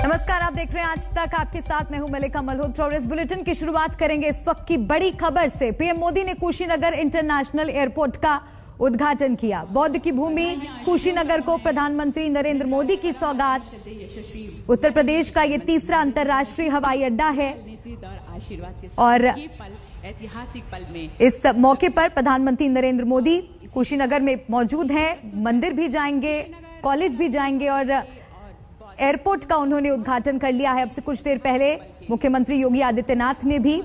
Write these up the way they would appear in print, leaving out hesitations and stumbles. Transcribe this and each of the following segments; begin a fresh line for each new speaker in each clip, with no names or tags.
नमस्कार, आप देख रहे हैं आज तक। आपके साथ मैं हूं मलिका मल्होत्रा और इस बुलेटिन की शुरुआत करेंगे इस वक्त की बड़ी खबर से। पीएम मोदी ने कुशीनगर इंटरनेशनल एयरपोर्ट का उद्घाटन किया। बौद्ध की भूमि कुशीनगर को प्रधानमंत्री नरेंद्र मोदी की सौगात। उत्तर प्रदेश का ये तीसरा अंतर्राष्ट्रीय हवाई अड्डा है और ऐतिहासिक पल में इस मौके पर प्रधानमंत्री नरेंद्र मोदी कुशीनगर में मौजूद हैं। मंदिर भी जाएंगे, कॉलेज भी जाएंगे और एयरपोर्ट का उन्होंने उद्घाटन कर लिया है। अब से कुछ देर पहले मुख्यमंत्री योगी आदित्यनाथ ने भी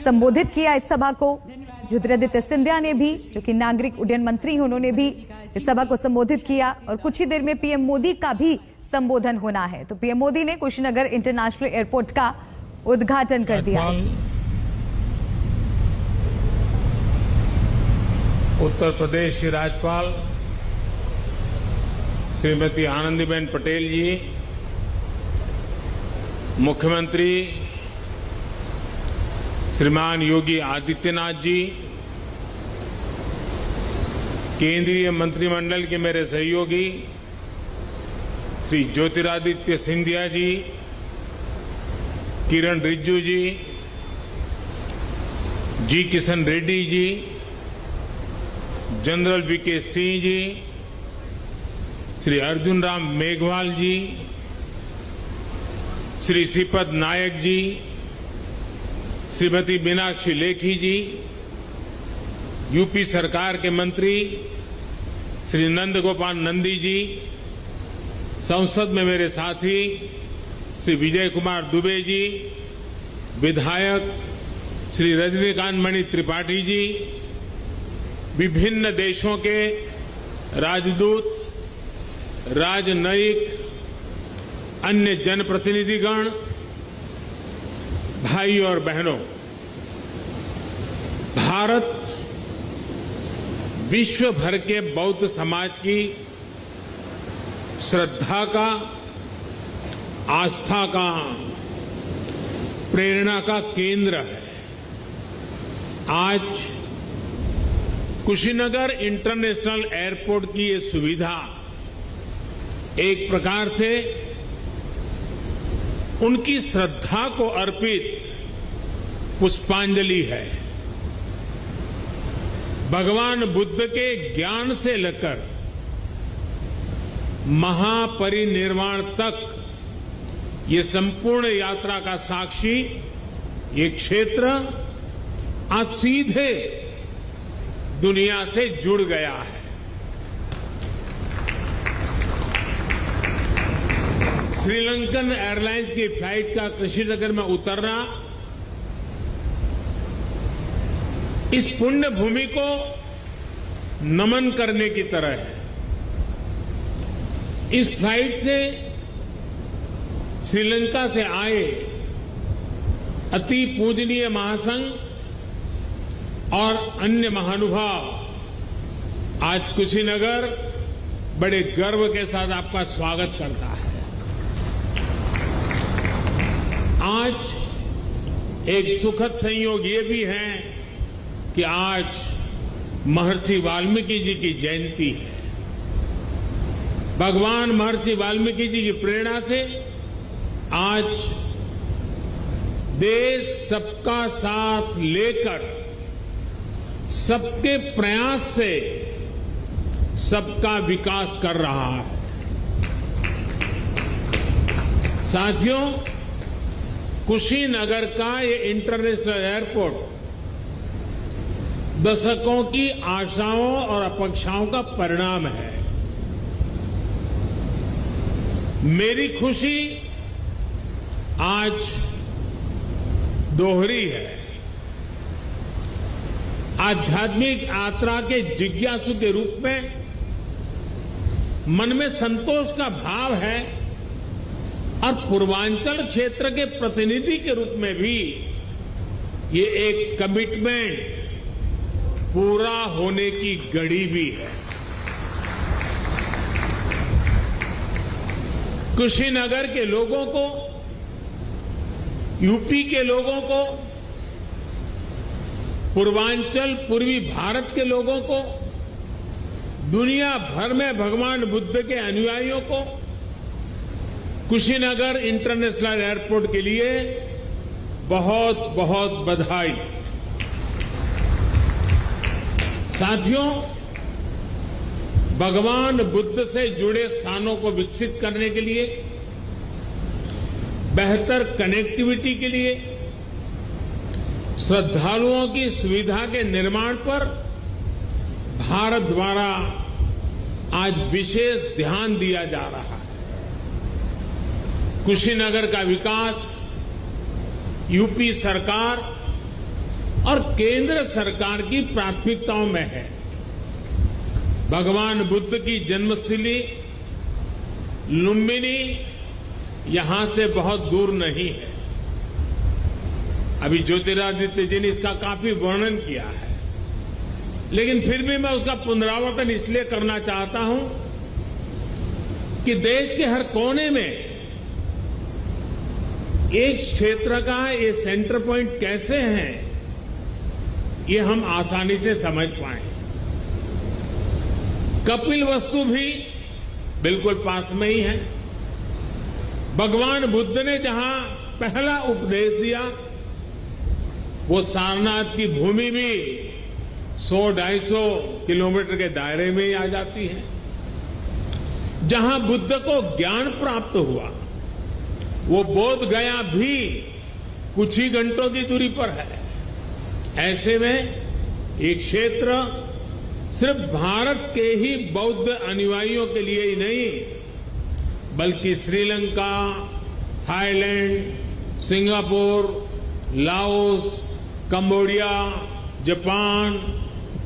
संबोधित किया इस सभा को। ज्योतिरादित्य सिंधिया ने भी, जो कि नागरिक उड्डयन मंत्री हैं, उन्होंने भी इस सभा को संबोधित किया और कुछ ही देर में पीएम मोदी का भी संबोधन होना है। तो पीएम मोदी ने कुशीनगर इंटरनेशनल एयरपोर्ट का उद्घाटन कर दिया।
उत्तर प्रदेश की राज्यपाल श्रीमती आनंदीबेन पटेल जी, मुख्यमंत्री श्रीमान योगी आदित्यनाथ जी, केंद्रीय मंत्रिमंडल के मेरे सहयोगी श्री ज्योतिरादित्य सिंधिया जी, किरण रिजिजू जी किशन रेड्डी जी, जनरल वीके सिंह जी, श्री अर्जुन राम मेघवाल जी, श्री श्रीपद नायक जी, श्रीमती मीनाक्षी लेखी जी, यूपी सरकार के मंत्री श्री नंद गोपाल नंदी जी, संसद में मेरे साथी श्री विजय कुमार दुबे जी, विधायक श्री रजनीकांत मणि त्रिपाठी जी, विभिन्न देशों के राजदूत, राजनयिक, अन्य जनप्रतिनिधिगण, भाई और बहनों, भारत विश्व भर के बौद्ध समाज की श्रद्धा का, आस्था का, प्रेरणा का केंद्र है। आज कुशीनगर इंटरनेशनल एयरपोर्ट की ये सुविधा एक प्रकार से उनकी श्रद्धा को अर्पित पुष्पांजलि है। भगवान बुद्ध के ज्ञान से लेकर महापरिनिर्वाण तक ये संपूर्ण यात्रा का साक्षी ये क्षेत्र आज सीधे दुनिया से जुड़ गया है। श्रीलंकन एयरलाइंस की फ्लाइट का कुशीनगर में उतरना इस पुण्य भूमि को नमन करने की तरह है। इस फ्लाइट से श्रीलंका से आए अति पूजनीय महासंघ और अन्य महानुभाव आज कुशीनगर बड़े गर्व के साथ आपका स्वागत करता है। आज एक सुखद संयोग ये भी है कि आज महर्षि वाल्मीकि जी की जयंती है। भगवान महर्षि वाल्मीकि जी की प्रेरणा से आज देश सबका साथ लेकर, सबके प्रयास से सबका विकास कर रहा है। साथियों, कुशीनगर का ये इंटरनेशनल एयरपोर्ट दशकों की आशाओं और अपेक्षाओं का परिणाम है। मेरी खुशी आज दोहरी है। आध्यात्मिक यात्रा के जिज्ञासु के रूप में मन में संतोष का भाव है और पूर्वांचल क्षेत्र के प्रतिनिधि के रूप में भी ये एक कमिटमेंट पूरा होने की घड़ी भी है। कुशीनगर के लोगों को, यूपी के लोगों को, पूर्वांचल पूर्वी भारत के लोगों को, दुनिया भर में भगवान बुद्ध के अनुयायियों को कुशीनगर इंटरनेशनल एयरपोर्ट के लिए बहुत बहुत बधाई। साथियों, भगवान बुद्ध से जुड़े स्थानों को विकसित करने के लिए, बेहतर कनेक्टिविटी के लिए, श्रद्धालुओं की सुविधा के निर्माण पर भारत द्वारा आज विशेष ध्यान दिया जा रहा है। कुशीनगर का विकास यूपी सरकार और केंद्र सरकार की प्राथमिकताओं में है। भगवान बुद्ध की जन्मस्थली लुम्बिनी यहां से बहुत दूर नहीं है। अभी ज्योतिरादित्य जी ने इसका काफी वर्णन किया है, लेकिन फिर भी मैं उसका पुनरावर्तन इसलिए करना चाहता हूं कि देश के हर कोने में एक क्षेत्र का ये सेंटर पॉइंट कैसे हैं, ये हम आसानी से समझ पाए। कपिलवस्तु भी बिल्कुल पास में ही है। भगवान बुद्ध ने जहां पहला उपदेश दिया, वो सारनाथ की भूमि भी 100-250 किलोमीटर के दायरे में ही आ जाती है। जहां बुद्ध को ज्ञान प्राप्त हुआ, वो बोध गया भी कुछ ही घंटों की दूरी पर है। ऐसे में ये क्षेत्र सिर्फ भारत के ही बौद्ध अनुयायियों के लिए ही नहीं, बल्कि Sri Lanka, Thailand, Singapore, Laos, Cambodia, Japan,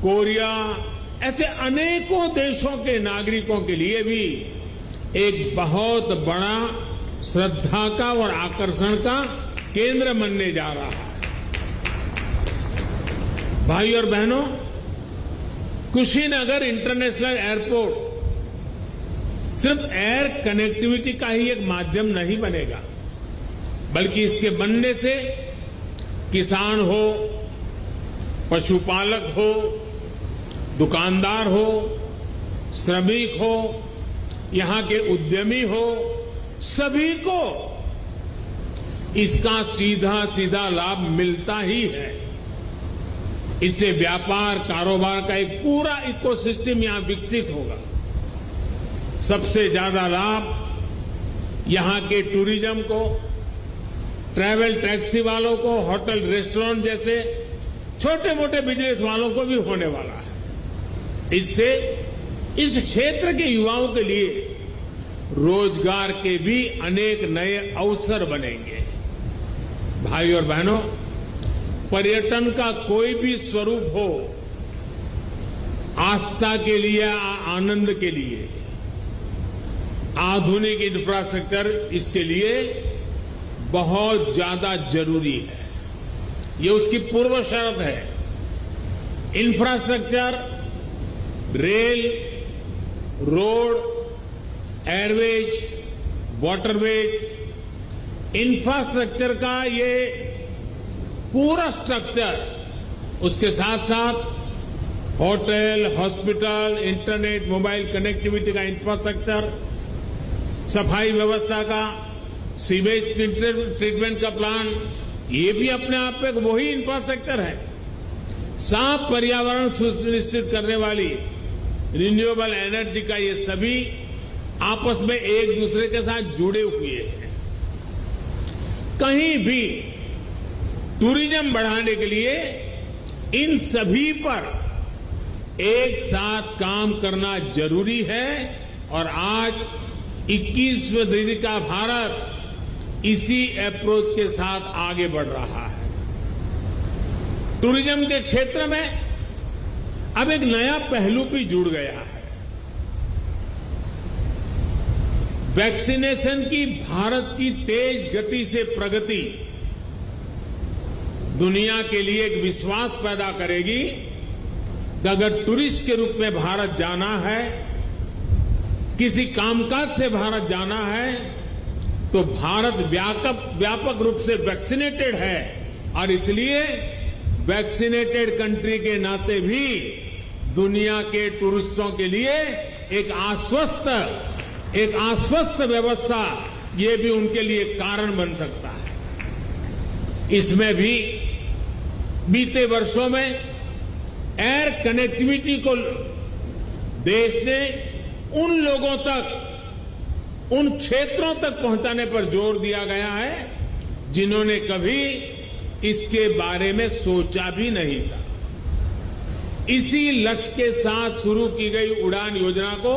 Korea, ऐसे अनेकों देशों के नागरिकों के लिए भी एक बहुत बड़ा श्रद्धा का और आकर्षण का केंद्र बनने जा रहा है। भाई और बहनों, कुशीनगर इंटरनेशनल एयरपोर्ट सिर्फ एयर कनेक्टिविटी का ही एक माध्यम नहीं बनेगा, बल्कि इसके बनने से किसान हो, पशुपालक हो, दुकानदार हो, श्रमिक हो, यहां के उद्यमी हो, सभी को इसका सीधा सीधा लाभ मिलता ही है। इससे व्यापार कारोबार का एक पूरा इकोसिस्टम यहां विकसित होगा। सबसे ज्यादा लाभ यहां के टूरिज्म को, ट्रैवल टैक्सी वालों को, होटल रेस्टोरेंट जैसे छोटे मोटे बिजनेस वालों को भी होने वाला है। इससे इस क्षेत्र के युवाओं के लिए रोजगार के भी अनेक नए अवसर बनेंगे। भाई और बहनों, पर्यटन का कोई भी स्वरूप हो, आस्था के लिए, आनंद के लिए, आधुनिक इंफ्रास्ट्रक्चर इसके लिए बहुत ज्यादा जरूरी है। ये उसकी पूर्व शर्त है। Infrastructure, rail, road, Airways, waterways, infrastructure का ये पूरा स्ट्रक्चर, उसके साथ साथ hotel, hospital, internet, mobile connectivity का इंफ्रास्ट्रक्चर, सफाई व्यवस्था का, सीवेज ट्रीटमेंट का प्लान, ये भी अपने आप में वही इंफ्रास्ट्रक्चर है। साफ पर्यावरण सुनिश्चित करने वाली रिन्यूएबल एनर्जी का ये सभी आपस में एक दूसरे के साथ जुड़े हुए हैं। कहीं भी टूरिज्म बढ़ाने के लिए इन सभी पर एक साथ काम करना जरूरी है और आज 21वीं सदी का भारत इसी अप्रोच के साथ आगे बढ़ रहा है। टूरिज्म के क्षेत्र में अब एक नया पहलू भी जुड़ गया है। वैक्सीनेशन की भारत की तेज गति से प्रगति दुनिया के लिए एक विश्वास पैदा करेगी कि अगर टूरिस्ट के रूप में भारत जाना है, किसी कामकाज से भारत जाना है, तो भारत व्यापक रूप से वैक्सीनेटेड है और इसलिए वैक्सीनेटेड कंट्री के नाते भी दुनिया के टूरिस्टों के लिए एक आश्वस्त व्यवस्था ये भी उनके लिए कारण बन सकता है। इसमें भी बीते वर्षों में एयर कनेक्टिविटी को देश ने उन लोगों तक, उन क्षेत्रों तक पहुंचाने पर जोर दिया गया है जिन्होंने कभी इसके बारे में सोचा भी नहीं था। इसी लक्ष्य के साथ शुरू की गई उड़ान योजना को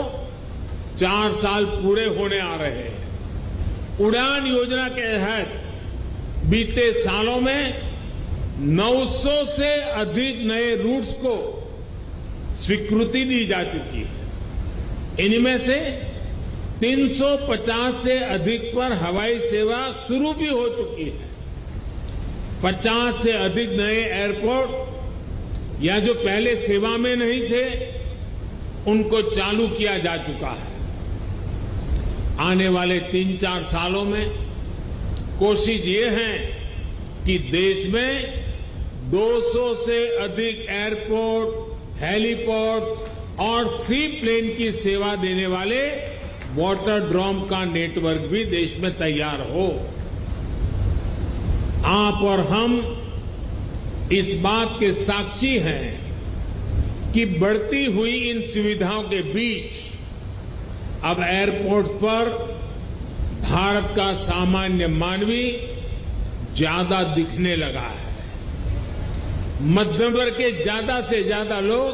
4 साल पूरे होने आ रहे हैं। उड़ान योजना के तहत बीते सालों में 900 से अधिक नए रूट्स को स्वीकृति दी जा चुकी है। इनमें से 350 से अधिक पर हवाई सेवा शुरू भी हो चुकी है। 50 से अधिक नए एयरपोर्ट या जो पहले सेवा में नहीं थे उनको चालू किया जा चुका है। आने वाले 3-4 सालों में कोशिश ये है कि देश में 200 से अधिक एयरपोर्ट, हेलीपोर्ट और सी प्लेन की सेवा देने वाले वाटरड्रोम का नेटवर्क भी देश में तैयार हो। आप और हम इस बात के साक्षी हैं कि बढ़ती हुई इन सुविधाओं के बीच अब एयरपोर्ट पर भारत का सामान्य मानवी ज्यादा दिखने लगा है। मध्यम वर्ग के ज्यादा से ज्यादा लोग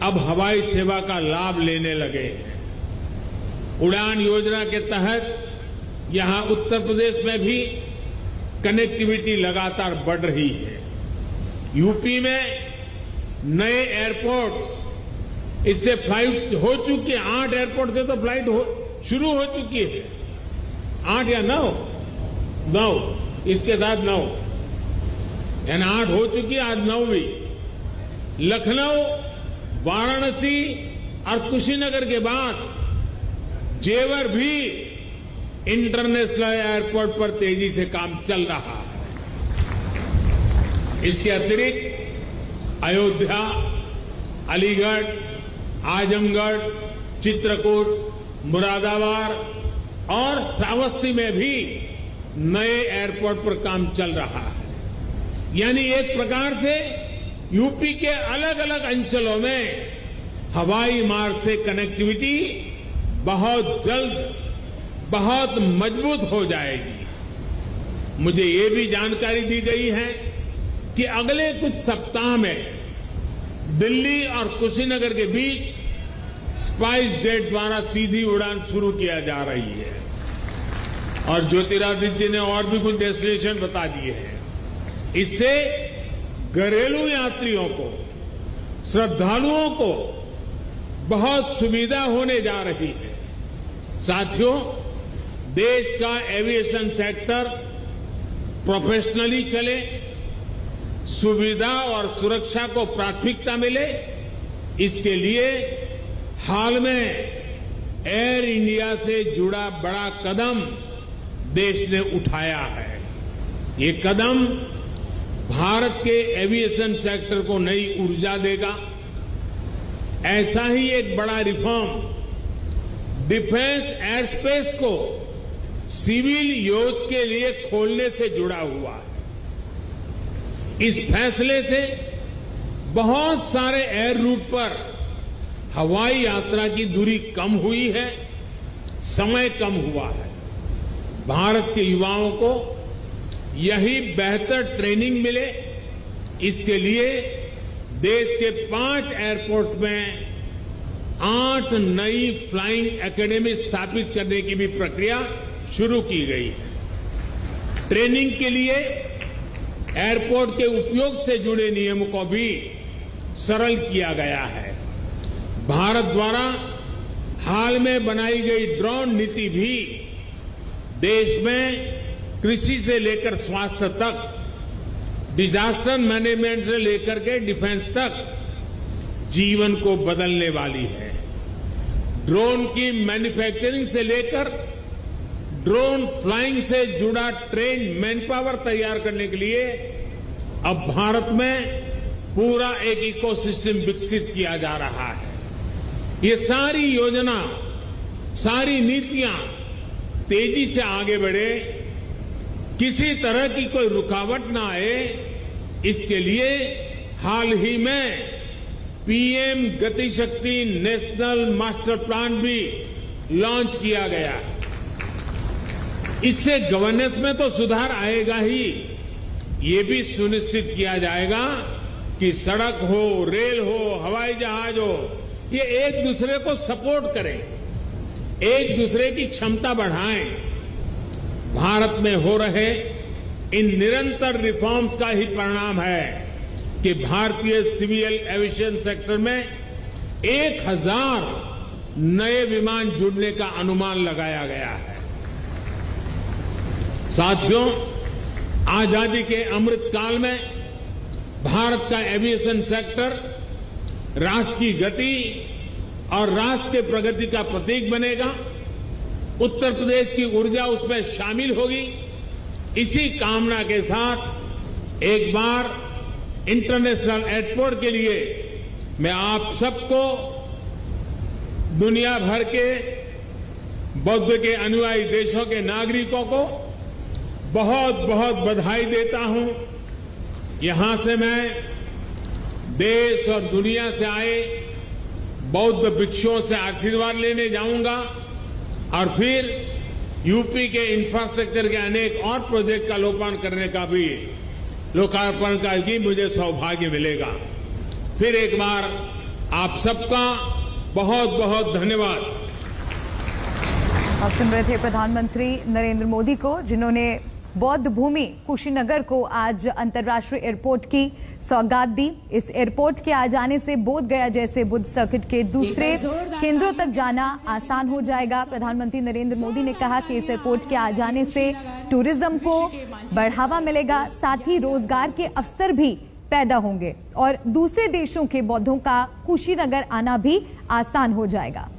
अब हवाई सेवा का लाभ लेने लगे हैं। उड़ान योजना के तहत यहां उत्तर प्रदेश में भी कनेक्टिविटी लगातार बढ़ रही है। यूपी में नए एयरपोर्ट्स, इससे फ्लाइट हो चुकी है। 8 एयरपोर्ट से तो फ्लाइट शुरू हो चुकी है। 8 या 9, इसके साथ 9 यानी 8 हो चुकी है, आज 9वीं। लखनऊ, वाराणसी और कुशीनगर के बाद जेवर भी इंटरनेशनल एयरपोर्ट पर तेजी से काम चल रहा है। इसके अतिरिक्त अयोध्या, अलीगढ़, आजमगढ़, चित्रकूट, मुरादाबाद और श्रावस्ती में भी नए एयरपोर्ट पर काम चल रहा है। यानी एक प्रकार से यूपी के अलग अलग अंचलों में हवाई मार्ग से कनेक्टिविटी बहुत जल्द, बहुत मजबूत हो जाएगी। मुझे ये भी जानकारी दी गई है कि अगले कुछ सप्ताह में दिल्ली और कुशीनगर के बीच स्पाइस जेट द्वारा सीधी उड़ान शुरू किया जा रही है। और ज्योतिरादित्य जी ने और भी कुछ डेस्टिनेशन बता दिए हैं। इससे घरेलू यात्रियों को, श्रद्धालुओं को बहुत सुविधा होने जा रही है। साथियों, देश का एविएशन सेक्टर प्रोफेशनली चले, सुविधा और सुरक्षा को प्राथमिकता मिले, इसके लिए हाल में एयर इंडिया से जुड़ा बड़ा कदम देश ने उठाया है। ये कदम भारत के एविएशन सेक्टर को नई ऊर्जा देगा। ऐसा ही एक बड़ा रिफॉर्म डिफेंस एयर स्पेस को सिविल यूज के लिए खोलने से जुड़ा हुआ है। इस फैसले से बहुत सारे एयर रूट पर हवाई यात्रा की दूरी कम हुई है, समय कम हुआ है। भारत के युवाओं को यही बेहतर ट्रेनिंग मिले, इसके लिए देश के 5 एयरपोर्ट्स में 8 नई फ्लाइंग एकेडमी स्थापित करने की भी प्रक्रिया शुरू की गई है। ट्रेनिंग के लिए एयरपोर्ट के उपयोग से जुड़े नियमों को भी सरल किया गया है। भारत द्वारा हाल में बनाई गई ड्रोन नीति भी देश में कृषि से लेकर स्वास्थ्य तक, डिजास्टर मैनेजमेंट से लेकर के डिफेंस तक जीवन को बदलने वाली है। ड्रोन की मैन्युफैक्चरिंग से लेकर ड्रोन फ्लाइंग से जुड़ा ट्रेन मैन पावर तैयार करने के लिए अब भारत में पूरा एक इकोसिस्टम विकसित किया जा रहा है। ये सारी योजना, सारी नीतियां तेजी से आगे बढ़े, किसी तरह की कोई रुकावट ना आए, इसके लिए हाल ही में पीएम गति शक्ति नेशनल मास्टर प्लान भी लॉन्च किया गया है। इससे गवर्नेंस में तो सुधार आएगा ही, ये भी सुनिश्चित किया जाएगा कि सड़क हो, रेल हो, हवाई जहाज हो, ये एक दूसरे को सपोर्ट करें, एक दूसरे की क्षमता बढ़ाएं। भारत में हो रहे इन निरंतर रिफॉर्म्स का ही परिणाम है कि भारतीय सिविल एविएशन सेक्टर में 1000 नए विमान जुड़ने का अनुमान लगाया गया है। साथियों, आजादी के अमृत काल में भारत का एविएशन सेक्टर राष्ट्र की गति और राष्ट्र के प्रगति का प्रतीक बनेगा। उत्तर प्रदेश की ऊर्जा उसमें शामिल होगी। इसी कामना के साथ एक बार इंटरनेशनल एयरपोर्ट के लिए मैं आप सबको, दुनिया भर के बौद्ध के अनुयायी देशों के नागरिकों को बहुत बहुत बधाई देता हूं। यहां से मैं देश और दुनिया से आए बौद्ध भिक्षुओं से आशीर्वाद लेने जाऊंगा और फिर यूपी के इंफ्रास्ट्रक्चर के अनेक और प्रोजेक्ट का लोकार्पण का भी मुझे सौभाग्य मिलेगा। फिर एक बार आप सबका बहुत बहुत धन्यवाद।
आप सुन रहे थे प्रधानमंत्री नरेंद्र मोदी को, जिन्होंने बौद्ध भूमि कुशीनगर को आज अंतर्राष्ट्रीय एयरपोर्ट की सौगात दी। इस एयरपोर्ट के आ जाने से बोध गया जैसे बुद्ध सर्किट के दूसरे केंद्रों तक जाना आसान हो जाएगा। प्रधानमंत्री नरेंद्र मोदी ने कहा कि इस एयरपोर्ट के आ जाने से टूरिज्म को बढ़ावा मिलेगा, साथ ही रोजगार के अवसर भी पैदा होंगे और दूसरे देशों के बौद्धों का कुशीनगर आना भी आसान हो जाएगा।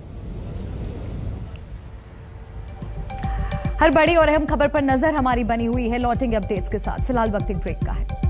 हर बड़ी और अहम खबर पर नजर हमारी बनी हुई है। लौटेंगे अपडेट्स के साथ, फिलहाल वक्त एक ब्रेक का है।